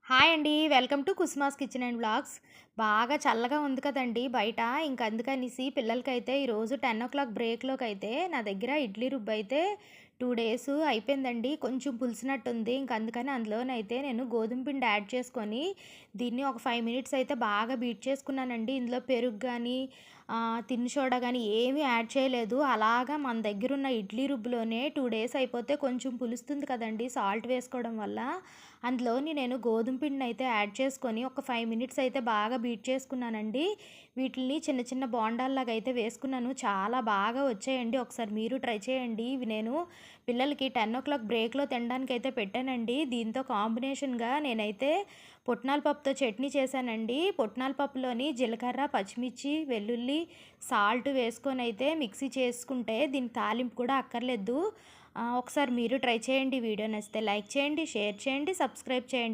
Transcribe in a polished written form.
Hi అండి. Welcome to Kusuma's kitchen and vlogs. బాగా చల్లగా ఉంది కదండీ బయట. ఇంక అందుకనేసి పిల్లలకైతే ఈరోజు 10:00 బ్రేక్‌లోకైతే నా దగ్గర ఇడ్లీ రుబ్బయితే 2 డేస్ అయిపోయిందండి. కొంచెం పులిసినట్టుంది. ఇంక అందుకని అందులోనైతే నేను గోధుమ పిండి యాడ్ చేసుకొని దీన్ని ఒక 5 మినిట్స్ అయితే బాగా బీట్ చేసుకున్నానండి. ఇందులో పెరుగు గానీ, తిను సోడా గానీ ఏమీ యాడ్ చేయలేదు. అలాగా మన దగ్గరున్న ఇడ్లీ రుబ్బులోనే 2 డేస్ అయిపోతే కొంచెం పులుస్తుంది కదండీ సాల్ట్ వేసుకోవడం వల్ల. అందులోని నేను గోధుమ పిండినైతే యాడ్ చేసుకొని ఒక 5 మినిట్స్ అయితే బాగా బీట్ చేసుకున్నానండి. వీటిల్ని చిన్న చిన్న బోండాల్లాగా అయితే వేసుకున్నాను. చాలా బాగా వచ్చాయండి. ఒకసారి మీరు ట్రై చేయండి. ఇవి నేను పిల్లలకి 10:00 బ్రేక్‌లో తినడానికైతే పెట్టానండి. దీంతో కాంబినేషన్‌గా నేనైతే పుట్నాల పప్పుతో చట్నీ చేశానండి. పుట్నాల పప్పులోని జీలకర్ర, పచ్చిమిర్చి, వెల్లుల్లి, సాల్ట్ వేసుకొనైతే మిక్సీ చేసుకుంటే దీనికి తాలింపు కూడా అక్కర్లేదు. ఒకసారి మీరు ట్రై చేయండి. వీడియో నచ్చితే లైక్ చేయండి, షేర్ చేయండి, సబ్స్క్రైబ్ చేయండి.